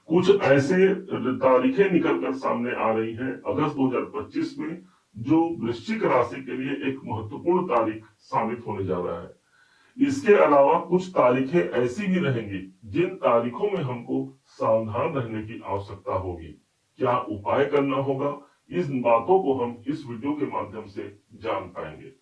कुछ ऐसे तारीखें निकलकर सामने आ रही हैं अगस्त 2025 में, जो वृश्चिक राशि के लिए एक महत्वपूर्ण तारीख साबित होने जा रहा है। इसके अलावा कुछ तारीखें ऐसी भी रहेंगी जिन तारीखों में हमको सावधान रहने की आवश्यकता होगी। क्या उपाय करना होगा, इस बातों को हम इस वीडियो के माध्यम से जान पाएंगे।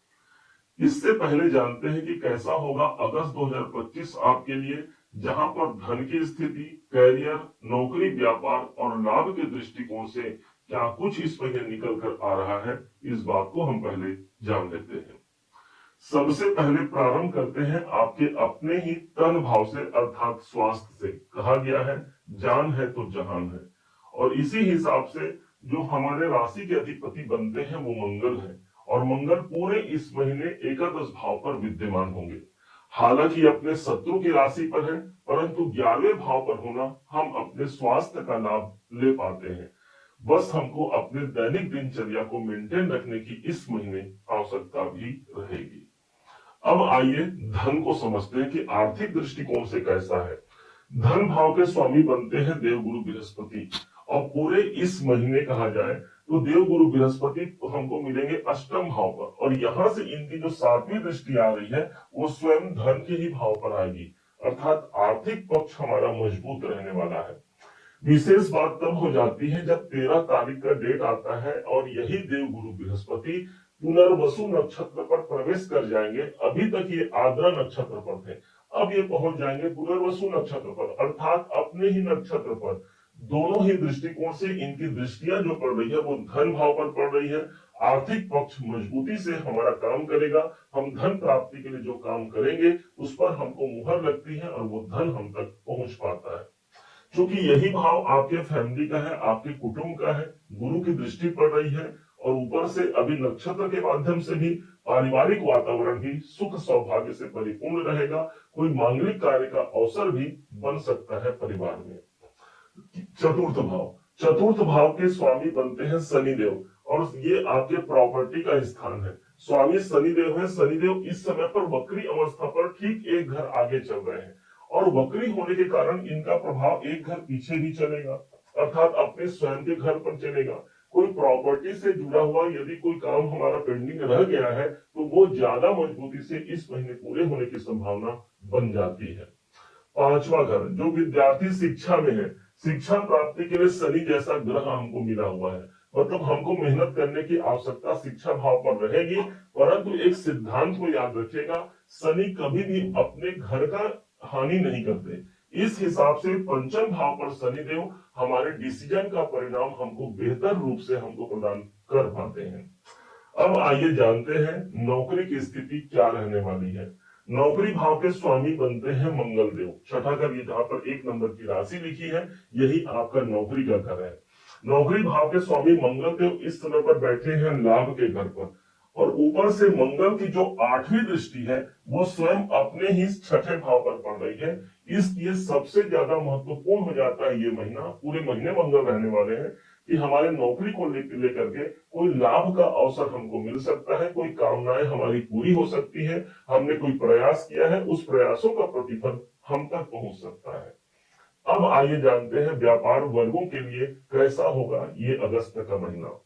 इससे पहले जानते हैं कि कैसा होगा अगस्त 2025 आपके लिए, जहां पर धन की स्थिति, कैरियर, नौकरी, व्यापार और लाभ के दृष्टिकोण से क्या कुछ इस महीने निकल कर आ रहा है, इस बात को हम पहले जान लेते हैं। सबसे पहले प्रारंभ करते हैं आपके अपने ही तन भाव से, अर्थात स्वास्थ्य से। कहा गया है जान है तो जहान है, और इसी हिसाब से जो हमारे राशि के अधिपति बनते हैं वो मंगल है, और मंगल पूरे इस महीने एकादश भाव पर विद्यमान होंगे। हालांकि अपने शत्रु की राशि पर है, परंतु 11वें भाव पर होना हम अपने स्वास्थ्य का लाभ ले पाते हैं। बस हमको अपने दैनिक दिनचर्या को मेंटेन रखने की इस महीने आवश्यकता भी रहेगी। अब आइए धन को समझते हैं कि आर्थिक दृष्टिकोण से कैसा है। धन भाव के स्वामी बनते हैं देवगुरु बृहस्पति, और पूरे इस महीने कहा जाए तो देवगुरु बृहस्पति हमको मिलेंगे अष्टम भाव पर, और यहां से इनकी जो 7वीं दृष्टि आ रही है वो स्वयं धन के ही भाव पर आएगी, अर्थात आर्थिक पक्ष हमारा मजबूत रहने वाला है। विशेष बात तब हो जाती है जब 13 तारीख का डेट आता है और यही देवगुरु बृहस्पति पुनर्वसु नक्षत्र पर प्रवेश कर जाएंगे। अभी तक ये आद्रा नक्षत्र पर थे, अब ये पहुंच जाएंगे पुनर्वसु नक्षत्र पर, अर्थात अपने ही नक्षत्र पर। दोनों ही दृष्टिकोण से इनकी दृष्टियां जो पड़ रही है वो धन भाव पर पड़ रही है। आर्थिक पक्ष मजबूती से हमारा काम करेगा, हम धन प्राप्ति के लिए जो काम करेंगे उस पर हमको मुहर लगती है और वो धन हम तक पहुंच पाता है। क्योंकि यही भाव आपके फैमिली का है, आपके कुटुंब का है, गुरु की दृष्टि पड़ रही है, और ऊपर से अभी नक्षत्र के माध्यम से भी पारिवारिक वातावरण भी सुख सौभाग्य से परिपूर्ण रहेगा। कोई मांगलिक कार्य का अवसर भी बन सकता है परिवार में। चतुर्थ भाव के स्वामी बनते हैं शनिदेव, और ये आपके प्रॉपर्टी का स्थान है। स्वामी शनिदेव है। शनिदेव इस समय पर वक्री अवस्था पर ठीक एक घर आगे चल रहे हैं, और वक्री होने के कारण इनका प्रभाव एक घर पीछे भी चलेगा, अर्थात अपने स्वयं के घर पर चलेगा। कोई प्रॉपर्टी से जुड़ा हुआ यदि कोई काम हमारा पेंडिंग रह गया है तो वो ज्यादा मजबूती से इस महीने पूरे होने की संभावना बन जाती है। 5वां घर, जो विद्यार्थी शिक्षा में है, शिक्षा प्राप्ति के लिए शनि जैसा ग्रह हमको मिला हुआ है, मतलब हमको मेहनत करने की आवश्यकता शिक्षा भाव पर रहेगी। परंतु एक सिद्धांत को याद रखिएगा, शनि कभी भी अपने घर का हानि नहीं करते। इस हिसाब से पंचम भाव पर शनिदेव हमारे डिसीजन का परिणाम हमको बेहतर रूप से हमको प्रदान कर पाते हैं। अब आइए जानते हैं नौकरी की स्थिति क्या रहने वाली है। नौकरी भाव के स्वामी बनते हैं मंगल देव। छठा घर, ये जहां पर 1 नंबर की राशि लिखी है यही आपका नौकरी का घर है। नौकरी भाव के स्वामी मंगल देव इस समय पर बैठे हैं लाभ के घर पर, और ऊपर से मंगल की जो 8वीं दृष्टि है वो स्वयं अपने ही 6ठे भाव पर पड़ रही है। इसलिए सबसे ज्यादा महत्वपूर्ण हो जाता है ये महीना। पूरे महीने मंगल रहने वाले हैं कि हमारे नौकरी को लेकर के कोई लाभ का अवसर हमको मिल सकता है, कोई कामनाएं हमारी पूरी हो सकती है, हमने कोई प्रयास किया है उस प्रयासों का प्रतिफल हम तक पहुंच सकता है। अब आइए जानते हैं व्यापार वर्गों के लिए कैसा होगा ये अगस्त का महीना।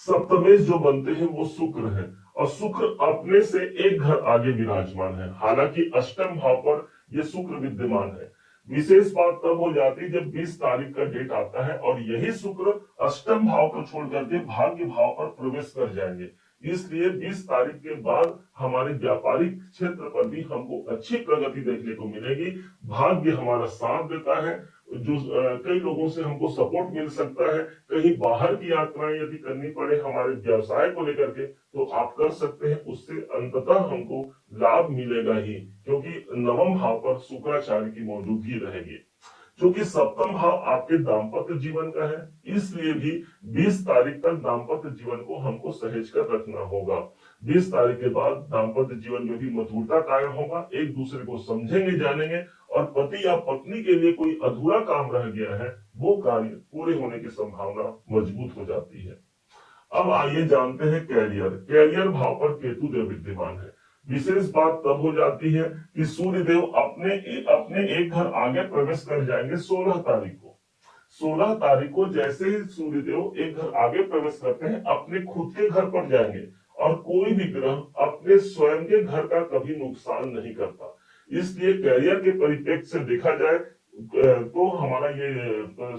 सप्तमेश जो बनते हैं वो शुक्र है, और शुक्र अपने से एक घर आगे विराजमान है। हालांकि अष्टम भाव पर ये शुक्र विद्यमान है। विशेष बात तब हो जाती है जब 20 तारीख का डेट आता है और यही शुक्र अष्टम भाव को छोड़ करके भाग्य भाव पर प्रवेश कर जाएंगे। इसलिए 20 तारीख के बाद हमारे व्यापारिक क्षेत्र पर भी हमको अच्छी प्रगति देखने को मिलेगी। भाग्य हमारा साथ देता है। जो कई लोगों से हमको सपोर्ट मिल सकता है। कहीं बाहर की यात्राएं यदि करनी पड़े हमारे व्यवसाय को लेकर के तो आप कर सकते हैं, उससे अंततः हमको लाभ मिलेगा ही, क्योंकि नवम भाव पर शुक्राचार्य की मौजूदगी रहेगी। क्योंकि सप्तम भाव आपके दाम्पत्य जीवन का है, इसलिए भी 20 तारीख तक दाम्पत्य जीवन को हमको सहेज कर रखना होगा। 20 तारीख के बाद दाम्पत्य जीवन में भी मधुरता कायम होगा, एक दूसरे को समझेंगे जानेंगे, और पति या पत्नी के लिए कोई अधूरा काम रह गया है वो कार्य पूरे होने की संभावना मजबूत हो जाती है। अब आइए जानते हैं कैरियर। कैरियर भाव पर केतु देव विद्यमान है। विशेष बात तब हो जाती है कि सूर्य देव अपने अपने एक घर आगे प्रवेश कर जाएंगे 16 तारीख को। 16 तारीख को जैसे ही सूर्य देव एक घर आगे प्रवेश करते हैं, अपने खुद के घर पर जाएंगे, और कोई भी ग्रह अपने स्वयं के घर का कभी नुकसान नहीं करता। इसलिए कैरियर के परिप्रेक्ष्य से देखा जाए तो हमारा ये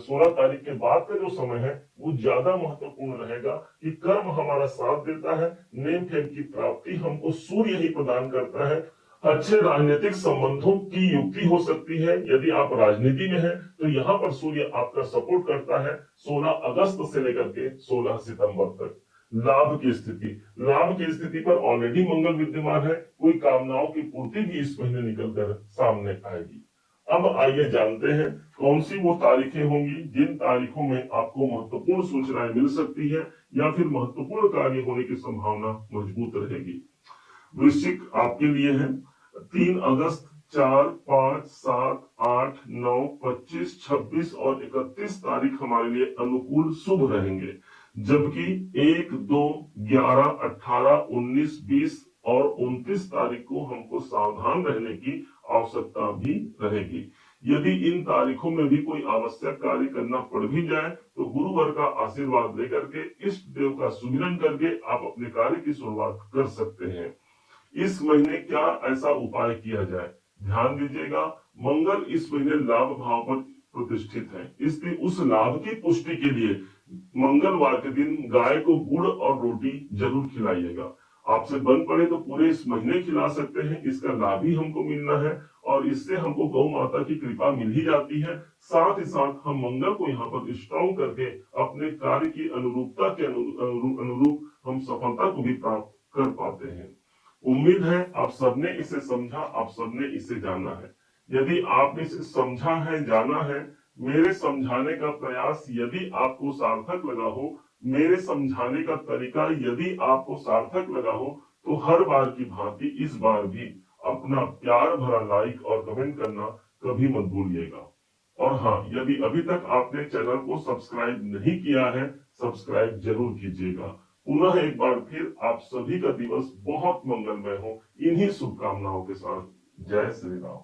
16 तारीख के बाद का जो समय है वो ज्यादा महत्वपूर्ण रहेगा कि कर्म हमारा साथ देता है, नेम फेम की प्राप्ति हमको सूर्य ही प्रदान करता है। अच्छे राजनीतिक संबंधों की युक्ति हो सकती है। यदि आप राजनीति में हैं तो यहाँ पर सूर्य आपका सपोर्ट करता है 16 अगस्त से लेकर के 16 सितंबर तक। लाभ की स्थिति पर ऑलरेडी मंगल विद्यमान है, कोई कामनाओं की पूर्ति भी इस महीने निकलकर सामने आएगी। अब आइए जानते हैं कौन सी वो तारीखें होंगी जिन तारीखों में आपको महत्वपूर्ण सूचनाएं मिल सकती है या फिर महत्वपूर्ण कार्य होने की संभावना मजबूत रहेगी। वृश्चिक आपके लिए है 3 अगस्त, 4, 5, 7, 8, 9, 25, 26 और 31 तारीख हमारे लिए अनुकूल शुभ रहेंगे, जबकि 1, 2, 11, 18, 19, 20 और 29 तारीख को हमको सावधान रहने की आवश्यकता भी रहेगी। यदि इन तारीखों में भी कोई आवश्यक कार्य करना पड़ भी जाए तो गुरुवर का आशीर्वाद लेकर के इष्ट देव का सुमिरन करके आप अपने कार्य की शुरुआत कर सकते हैं। इस महीने क्या ऐसा उपाय किया जाए, ध्यान दीजिएगा। मंगल इस महीने लाभ भाव पर प्रतिष्ठित है, इसलिए उस लाभ की पुष्टि के लिए मंगलवार के दिन गाय को गुड़ और रोटी जरूर खिलाइएगा। आपसे बन पड़े तो पूरे इस महीने खिला सकते हैं, इसका लाभ ही हमको मिलना है और इससे हमको गौ माता की कृपा मिल ही जाती है। साथ ही साथ हम मंगल को यहाँ पर स्ट्रॉन्ग करके अपने कार्य की अनुरूपता के अनुरूप हम सफलता को भी प्राप्त कर पाते हैं। उम्मीद है आप सबने इसे समझा, आप सबने इसे जाना है। यदि आपने इसे समझा है, जाना है, मेरे समझाने का प्रयास यदि आपको सार्थक लगा हो, मेरे समझाने का तरीका यदि आपको सार्थक लगा हो, तो हर बार की भांति इस बार भी अपना प्यार भरा लाइक और कमेंट करना कभी मत भूलिएगा। और हाँ, यदि अभी तक आपने चैनल को सब्सक्राइब नहीं किया है, सब्सक्राइब जरूर कीजिएगा। पुनः एक बार फिर आप सभी का दिवस बहुत मंगलमय हो, इन्हीं शुभकामनाओं के साथ। जय श्री राम।